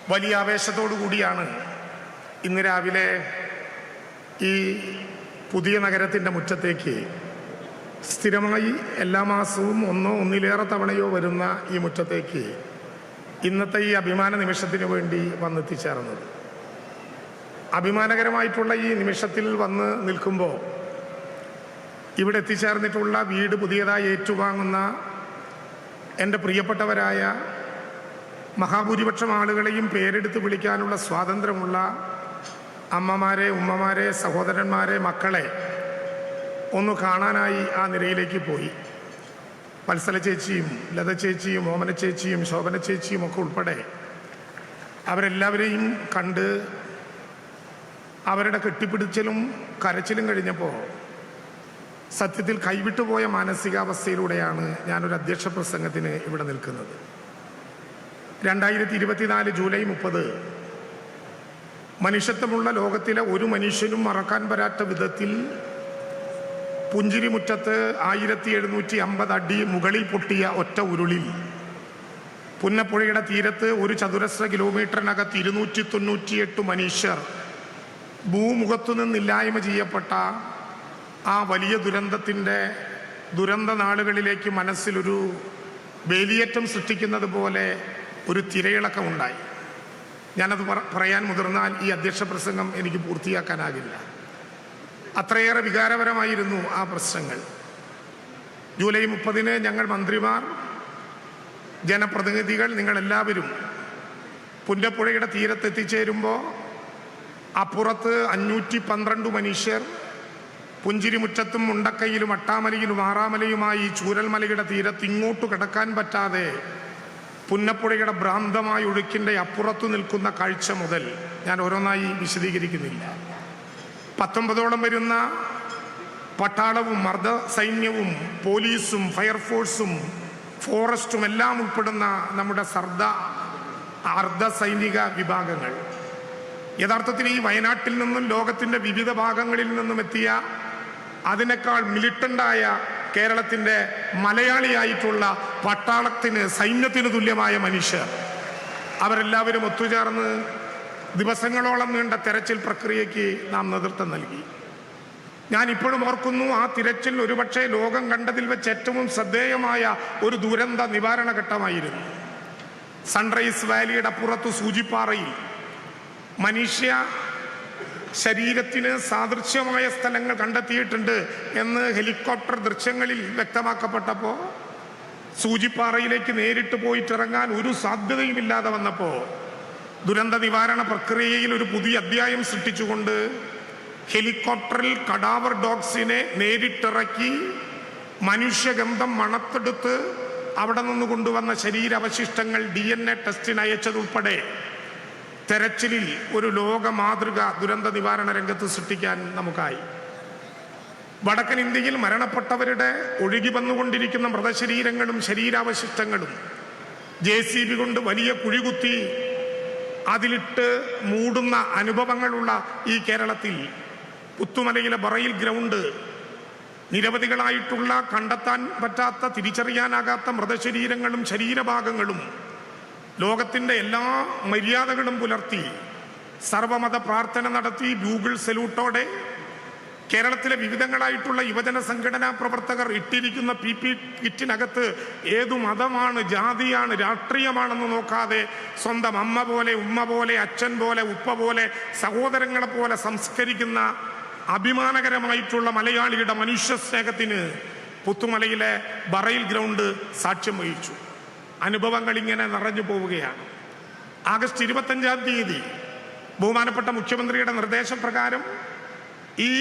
വലിയ ആവേശത്തോടു കൂടിയാണ് ഇന്ന് രാവിലെ ഈ പുതിയ നഗരത്തിൻ്റെ മുറ്റത്തേക്ക് സ്ഥിരമായി എല്ലാ മാസവും ഒന്നോ ഒന്നിലേറെ തവണയോ വരുന്ന ഈ മുറ്റത്തേക്ക് ഇന്നത്തെ ഈ അഭിമാന നിമിഷത്തിന് വേണ്ടി വന്നെത്തിച്ചേർന്നത്. അഭിമാനകരമായിട്ടുള്ള ഈ നിമിഷത്തിൽ വന്ന് നിൽക്കുമ്പോൾ ഇവിടെ എത്തിച്ചേർന്നിട്ടുള്ള വീട് പുതിയതായി ഏറ്റുവാങ്ങുന്ന എൻ്റെ പ്രിയപ്പെട്ടവരായ മഹാഭൂരിപക്ഷം ആളുകളെയും പേരെടുത്ത് വിളിക്കാനുള്ള സ്വാതന്ത്ര്യമുള്ള അമ്മമാരെ, ഉമ്മമാരെ, സഹോദരന്മാരെ, മക്കളെ ഒന്ന് കാണാനായി ആ നിരയിലേക്ക് പോയി. വത്സല ചേച്ചിയും ലത ചേച്ചിയും ഓമന ചേച്ചിയും ശോഭന ചേച്ചിയും ഒക്കെ ഉൾപ്പെടെ അവരെല്ലാവരെയും കണ്ട് അവരുടെ കെട്ടിപ്പിടിച്ചലും കരച്ചിലും കഴിഞ്ഞപ്പോൾ സത്യത്തിൽ കൈവിട്ടുപോയ മാനസികാവസ്ഥയിലൂടെയാണ് ഞാനൊരു അധ്യക്ഷ പ്രസംഗത്തിന് ഇവിടെ നിൽക്കുന്നത്. 2024 ജൂലൈ 30 മനുഷ്യത്വമുള്ള ലോകത്തിലെ ഒരു മനുഷ്യനും മറക്കാൻ പറ്റാത്ത വിധത്തിൽ പുഞ്ചിരിമുറ്റത്ത് 1750 അടി മുകളിൽ പൊട്ടിയ ഒറ്റ ഉരുളിൽ പുന്നപ്പുഴയുടെ തീരത്ത് ഒരു ചതുരശ്ര കിലോമീറ്ററിനകത്ത് 298 മനുഷ്യർ ഭൂമുഖത്തു നിന്നില്ലായ്മ ചെയ്യപ്പെട്ട ആ വലിയ ദുരന്തത്തിൻ്റെ ദുരന്ത നാളുകളിലേക്ക് മനസ്സിലൊരു വേലിയേറ്റം സൃഷ്ടിക്കുന്നത് പോലെ ഒരു തിരയിളക്കമുണ്ടായി. ഞാനത് പറയാൻ മുതിർന്നാൽ ഈ അധ്യക്ഷ പ്രസംഗം എനിക്ക് പൂർത്തിയാക്കാനാകില്ല. അത്രയേറെ വികാരപരമായിരുന്നു ആ പ്രശ്നങ്ങൾ. ജൂലൈ 30 ഞങ്ങൾ മന്ത്രിമാർ, ജനപ്രതിനിധികൾ, നിങ്ങളെല്ലാവരും പുന്നപ്പുഴയുടെ തീരത്തെത്തിച്ചേരുമ്പോൾ അപ്പുറത്ത് 512 മനുഷ്യർ പുഞ്ചിരിമുറ്റത്തും മുണ്ടക്കയിലും അട്ടാമലയിലും ആറാമലയുമായി ചൂരൽമലയുടെ തീരത്ത് ഇങ്ങോട്ട് കിടക്കാൻ പറ്റാതെ പുന്നപ്പുഴയുടെ ഭ്രാന്തമായ ഒഴുക്കിൻ്റെ അപ്പുറത്തു നിൽക്കുന്ന കാഴ്ച മുതൽ ഞാൻ ഓരോന്നായി വിശദീകരിക്കുന്നില്ല. 19ഓളം വരുന്ന പട്ടാളവും അർദ്ധ സൈന്യവും പോലീസും ഫയർഫോഴ്സും ഫോറസ്റ്റും എല്ലാം ഉൾപ്പെടുന്ന നമ്മുടെ അർദ്ധ സൈനിക വിഭാഗങ്ങൾ യഥാർത്ഥത്തിൽ ഈ വയനാട്ടിൽ നിന്നും ലോകത്തിൻ്റെ വിവിധ ഭാഗങ്ങളിൽ നിന്നും എത്തിയ അതിനേക്കാൾ മിലിറ്റൻ്റായ കേരളത്തിൻ്റെ മലയാളിയായിട്ടുള്ള പട്ടാളത്തിന്, സൈന്യത്തിന് തുല്യമായ മനുഷ്യർ അവരെല്ലാവരും ഒത്തുചേർന്ന് ദിവസങ്ങളോളം നീണ്ട തെരച്ചിൽ പ്രക്രിയയ്ക്ക് നാം നേതൃത്വം നൽകി. ഞാൻ ഇപ്പോഴും ഓർക്കുന്നു, ആ തിരച്ചിൽ ഒരുപക്ഷെ ലോകം കണ്ടതിൽ വെച്ച് ഏറ്റവും ശ്രദ്ധേയമായ ഒരു ദുരന്ത നിവാരണ ഘട്ടമായിരുന്നു. സൺറൈസ് വാലിയുടെ അപ്പുറത്ത് സൂചിപ്പാറയിൽ മനുഷ്യ ശരീരത്തിന് സാദൃശ്യമായ സ്ഥലങ്ങൾ കണ്ടെത്തിയിട്ടുണ്ട് എന്ന് ഹെലികോപ്റ്റർ ദൃശ്യങ്ങളിൽ വ്യക്തമാക്കപ്പെട്ടപ്പോൾ സൂചിപ്പാറയിലേക്ക് നേരിട്ട് പോയിട്ടിറങ്ങാൻ ഒരു സാധ്യതയുമില്ലാതെ വന്നപ്പോൾ ദുരന്ത നിവാരണ പ്രക്രിയയിൽ ഒരു പുതിയ അധ്യായം സൃഷ്ടിച്ചുകൊണ്ട് ഹെലികോപ്റ്ററിൽ കഡാവർ ഡോഗ്സിനെ നേരിട്ടിറക്കി മനുഷ്യഗന്ധം മണത്തെടുത്ത് അവിടെ നിന്ന് കൊണ്ടുവന്ന ശരീരാവശിഷ്ടങ്ങൾ DNA ടെസ്റ്റിന് അയച്ചതുൾപ്പെടെ തെരച്ചിലിൽ ഒരു ലോക മാതൃക ദുരന്ത നിവാരണ രംഗത്ത് സൃഷ്ടിക്കാൻ നമുക്കായി. വടക്കൻ ഇന്ത്യയിൽ മരണപ്പെട്ടവരുടെ ഒഴുകി വന്നുകൊണ്ടിരിക്കുന്ന മൃതശരീരങ്ങളും ശരീരാവശിഷ്ടങ്ങളും JCB കൊണ്ട് വലിയ കുഴികുത്തി അതിലിട്ട് മൂടുന്ന അനുഭവങ്ങളുള്ള ഈ കേരളത്തിൽ പുത്തുമലയിലെ ബറയിൽ ഗ്രൗണ്ട് നിരവധികളായിട്ടുള്ള കണ്ടെത്താൻ പറ്റാത്ത, തിരിച്ചറിയാനാകാത്ത മൃതശരീരങ്ങളും ശരീരഭാഗങ്ങളും ലോകത്തിൻ്റെ എല്ലാ മര്യാദകളും പുലർത്തി സർവമത പ്രാർത്ഥന നടത്തി ബ്യൂഗിൾ സല്യൂട്ടോടെ കേരളത്തിലെ വിവിധങ്ങളായിട്ടുള്ള യുവജന സംഘടനാ പ്രവർത്തകർ ഇട്ടിരിക്കുന്ന PP കിറ്റിനകത്ത് ഏതു മതമാണ്, ജാതിയാണ്, രാഷ്ട്രീയമാണെന്ന് നോക്കാതെ സ്വന്തം അമ്മ പോലെ, ഉമ്മ പോലെ, അച്ഛൻ പോലെ, ഉപ്പ പോലെ, സഹോദരങ്ങളെ പോലെ സംസ്കരിക്കുന്ന അഭിമാനകരമായിട്ടുള്ള മലയാളിയുടെ മനുഷ്യ സ്നേഹത്തിന് പുത്തുമലയിലെ ബറയിൽ ഗ്രൗണ്ട് സാക്ഷ്യം വഹിച്ചു. അനുഭവങ്ങൾ ഇങ്ങനെ നിറഞ്ഞു പോവുകയാണ്. ആഗസ്റ്റ് 25-ാം തീയതി ബഹുമാനപ്പെട്ട മുഖ്യമന്ത്രിയുടെ നിർദ്ദേശപ്രകാരം ഈ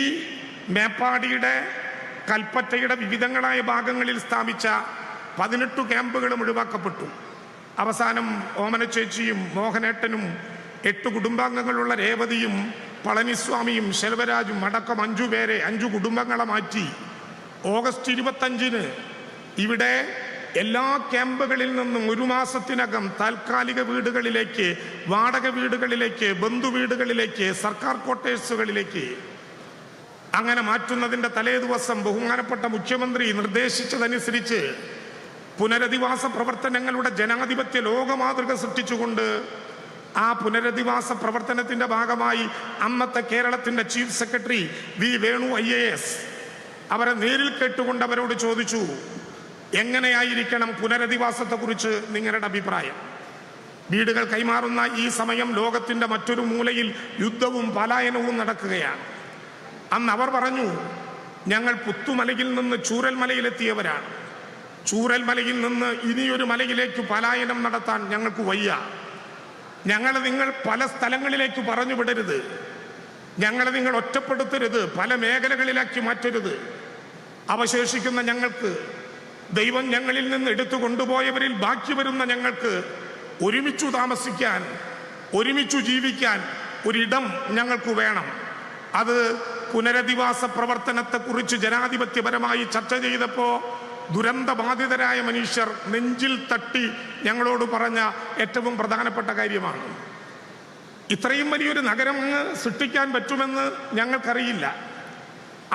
മേപ്പാടിയുടെ കൽപ്പറ്റയുടെ വിവിധങ്ങളായ ഭാഗങ്ങളിൽ സ്ഥാപിച്ച 18 ക്യാമ്പുകളും ഒഴിവാക്കപ്പെട്ടു. അവസാനം ഓമന ചേച്ചിയും മോഹനേട്ടനും 8 കുടുംബാംഗങ്ങളുള്ള രേവതിയും പളനിസ്വാമിയും ശെൽവരാജും അടക്കം 5 പേരെ 5 കുടുംബങ്ങളെ മാറ്റി ഓഗസ്റ്റ് 25-ന് ഇവിടെ എല്ലാ ക്യാമ്പുകളിൽ നിന്നും 1 മാസത്തിനകം താൽക്കാലിക വീടുകളിലേക്ക്, വാടക വീടുകളിലേക്ക്, ബന്ധുവീടുകളിലേക്ക്, സർക്കാർ ക്വാർട്ടേഴ്സുകളിലേക്ക് അങ്ങനെ മാറ്റുന്നതിൻ്റെ തലേ ദിവസം ബഹുമാനപ്പെട്ട മുഖ്യമന്ത്രി നിർദ്ദേശിച്ചതനുസരിച്ച് പുനരധിവാസ പ്രവർത്തനങ്ങളുടെ ജനാധിപത്യ ലോകമാതൃക സൃഷ്ടിച്ചുകൊണ്ട് ആ പുനരധിവാസ പ്രവർത്തനത്തിൻ്റെ ഭാഗമായി അന്നത്തെ കേരളത്തിൻ്റെ chief secretary V Venu IAS അവരെ നേരിൽ കേട്ടുകൊണ്ട് അവരോട് ചോദിച്ചു, എങ്ങനെയായിരിക്കണം പുനരധിവാസത്തെക്കുറിച്ച് നിങ്ങളുടെ അഭിപ്രായം? വീടുകൾ കൈമാറുന്ന ഈ സമയം ലോകത്തിൻ്റെ മറ്റൊരു മൂലയിൽ യുദ്ധവും പലായനവും നടക്കുകയാണ്. അന്ന് അവർ പറഞ്ഞു, ഞങ്ങൾ പുത്തുമലയിൽ നിന്ന് ചൂരൽമലയിലെത്തിയവരാണ്. ചൂരൽമലയിൽ നിന്ന് ഇനിയൊരു മലയിലേക്ക് പലായനം നടത്താൻ ഞങ്ങൾക്ക് വയ്യ. ഞങ്ങളെ നിങ്ങൾ പല സ്ഥലങ്ങളിലേക്ക് പറഞ്ഞു വിടരുത്. ഞങ്ങളെ നിങ്ങൾ ഒറ്റപ്പെടുത്തരുത്, പല മേഖലകളിലാക്കി മാറ്റരുത്. അവശേഷിക്കുന്ന ഞങ്ങൾക്ക്, ദൈവം ഞങ്ങളിൽ നിന്ന് എടുത്തു കൊണ്ടുപോയവരിൽ ബാക്കി വരുന്ന ഞങ്ങൾക്ക് ഒരുമിച്ചു താമസിക്കാൻ, ഒരുമിച്ചു ജീവിക്കാൻ ഒരിടം ഞങ്ങൾക്ക് വേണം. അത് പുനരധിവാസ പ്രവർത്തനത്തെക്കുറിച്ച് ജനാധിപത്യപരമായി ചർച്ച ചെയ്തപ്പോൾ ദുരന്തബാധിതരായ മനുഷ്യർ നെഞ്ചിൽ തട്ടി ഞങ്ങളോട് പറഞ്ഞ ഏറ്റവും പ്രധാനപ്പെട്ട കാര്യമാണ്. ഇത്രയും വലിയൊരു നഗരം സൃഷ്ടിക്കാൻ പറ്റുമെന്ന് ഞങ്ങൾക്കറിയില്ല.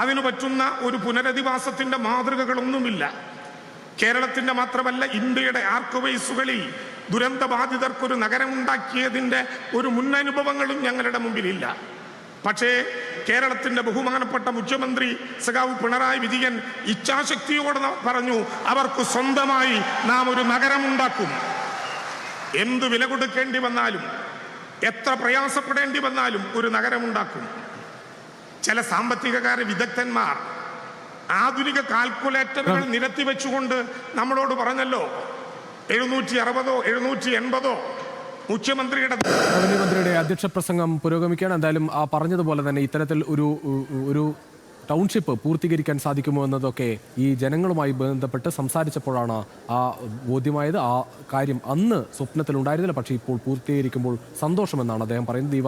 അതിനു പറ്റുന്ന ഒരു പുനരധിവാസത്തിൻ്റെ മാതൃകകളൊന്നുമില്ല. കേരളത്തിൻ്റെ മാത്രമല്ല, ഇന്ത്യയുടെ ആർക്കവൈസുകളിൽ ദുരന്തബാധിതർക്കൊരു നഗരമുണ്ടാക്കിയതിൻ്റെ ഒരു മുന്നനുഭവങ്ങളും ഞങ്ങളുടെ മുമ്പിലില്ല. പക്ഷേ കേരളത്തിൻ്റെ ബഹുമാനപ്പെട്ട മുഖ്യമന്ത്രി സഖാവ് പിണറായി വിജയൻ ഇച്ഛാശക്തിയോടെ പറഞ്ഞു, അവർക്ക് സ്വന്തമായി നാം ഒരു നഗരമുണ്ടാക്കും. എന്ത് വില കൊടുക്കേണ്ടി വന്നാലും, എത്ര പ്രയാസപ്പെടേണ്ടി വന്നാലും ഒരു നഗരമുണ്ടാക്കും. ചില സാമ്പത്തികകാര വിദഗ്ധന്മാർ ആധുനിക കാൽക്കുലേറ്ററുകൾ നിരത്തി വെച്ചുകൊണ്ട് നമ്മളോട് പറഞ്ഞല്ലോ, 760 780 മുഖ്യമന്ത്രിയുടെ അധ്യക്ഷ പ്രസംഗം പുരോഗമിക്കുകയാണ്. എന്തായാലും ആ പറഞ്ഞതുപോലെ തന്നെ ഇത്തരത്തിൽ ഒരു ടൗൺഷിപ്പ് പൂർത്തീകരിക്കാൻ സാധിക്കുമോ എന്നതൊക്കെ ഈ ജനങ്ങളുമായി ബന്ധപ്പെട്ട് സംസാരിച്ചപ്പോഴാണ് ആ ബോധ്യമായത്. ആ കാര്യം അന്ന് സ്വപ്നത്തിൽ ഉണ്ടായിരുന്നില്ല, പക്ഷേ ഇപ്പോൾ പൂർത്തീകരിക്കുമ്പോൾ സന്തോഷമെന്നാണ് അദ്ദേഹം പറയുന്നത്.